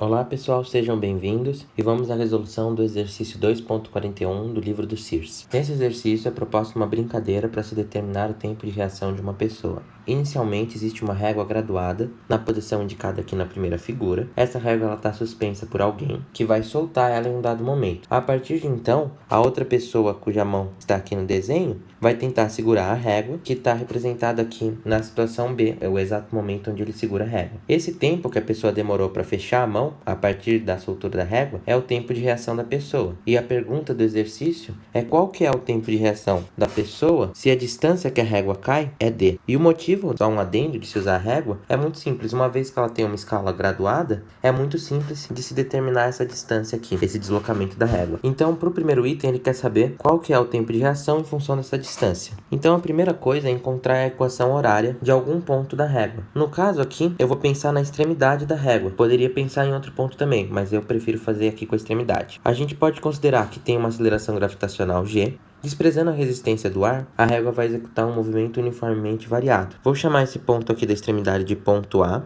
Olá pessoal, sejam bem-vindos e vamos à resolução do exercício 2.41 do livro do Sears. Nesse exercício é proposta uma brincadeira para se determinar o tempo de reação de uma pessoa. Inicialmente existe uma régua graduada na posição indicada aqui na primeira figura. Essa régua está suspensa por alguém que vai soltar ela em um dado momento. A partir de então, a outra pessoa cuja mão está aqui no desenho vai tentar segurar a régua, que está representada aqui na situação B, é o exato momento onde ele segura a régua. Esse tempo que a pessoa demorou para fechar a mão, a partir da soltura da régua, é o tempo de reação da pessoa. E a pergunta do exercício é qual que é o tempo de reação da pessoa se a distância que a régua cai é D. E o motivo, só um adendo de se usar a régua, é muito simples. Uma vez que ela tem uma escala graduada, é muito simples de se determinar essa distância aqui, esse deslocamento da régua. Então, para o primeiro item, ele quer saber qual que é o tempo de reação em função dessa distância. Então, a primeira coisa é encontrar a equação horária de algum ponto da régua. No caso aqui, eu vou pensar na extremidade da régua. Poderia pensar em outro ponto também, mas eu prefiro fazer aqui com a extremidade. A gente pode considerar que tem uma aceleração gravitacional g. Desprezando a resistência do ar, a régua vai executar um movimento uniformemente variado. Vou chamar esse ponto aqui da extremidade de ponto A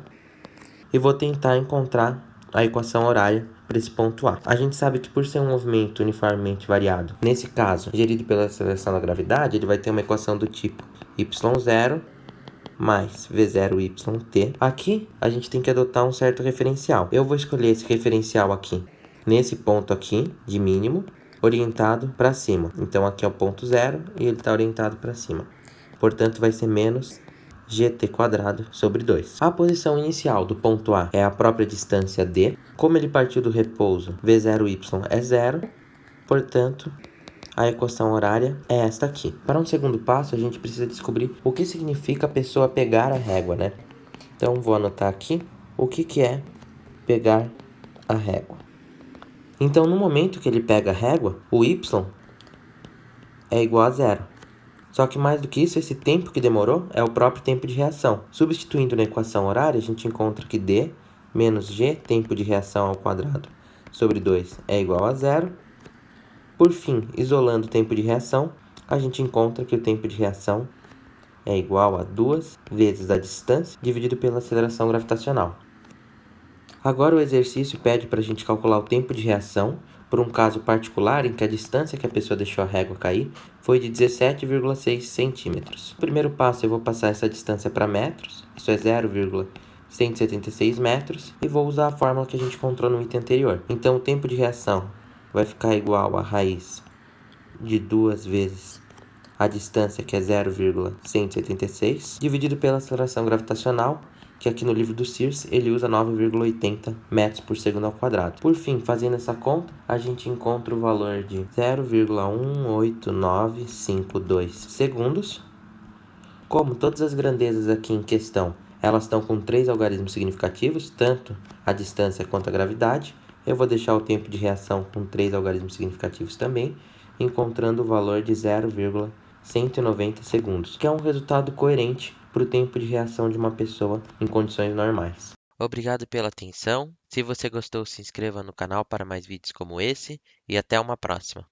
e vou tentar encontrar a equação horária para esse ponto A. A gente sabe que por ser um movimento uniformemente variado, nesse caso, gerido pela aceleração da gravidade, ele vai ter uma equação do tipo y0 mais v0yt. Aqui, a gente tem que adotar um certo referencial. Eu vou escolher esse referencial aqui, nesse ponto aqui, de mínimo, orientado para cima. Então, aqui é o ponto 0 e ele está orientado para cima. Portanto, vai ser menos gt² sobre 2. A posição inicial do ponto A é a própria distância D. Como ele partiu do repouso, v0y é 0. Portanto, a equação horária é esta aqui. Para um segundo passo, a gente precisa descobrir o que significa a pessoa pegar a régua, né? Então, vou anotar aqui o que é pegar a régua. Então, no momento que ele pega a régua, o y é igual a 0. Só que mais do que isso, esse tempo que demorou é o próprio tempo de reação. Substituindo na equação horária, a gente encontra que D menos G, tempo de reação ao quadrado, sobre 2 é igual a 0. Por fim, isolando o tempo de reação, a gente encontra que o tempo de reação é igual a 2 vezes a distância dividido pela aceleração gravitacional. Agora o exercício pede para a gente calcular o tempo de reação por um caso particular em que a distância que a pessoa deixou a régua cair foi de 17,6 centímetros. No primeiro passo eu vou passar essa distância para metros, isso é 0,176 metros, e vou usar a fórmula que a gente encontrou no item anterior. Então o tempo de reação vai ficar igual a raiz de 2 vezes a distância, que é 0,176, dividido pela aceleração gravitacional, que aqui no livro do Sears ele usa 9,80 metros por segundo ao quadrado. Por fim, fazendo essa conta, a gente encontra o valor de 0,18952 segundos. Como todas as grandezas aqui em questão, elas estão com 3 algarismos significativos, tanto a distância quanto a gravidade, eu vou deixar o tempo de reação com 3 algarismos significativos também, encontrando o valor de 0,190 segundos, que é um resultado coerente para o tempo de reação de uma pessoa em condições normais. Obrigado pela atenção. Se você gostou, se inscreva no canal para mais vídeos como esse e até uma próxima.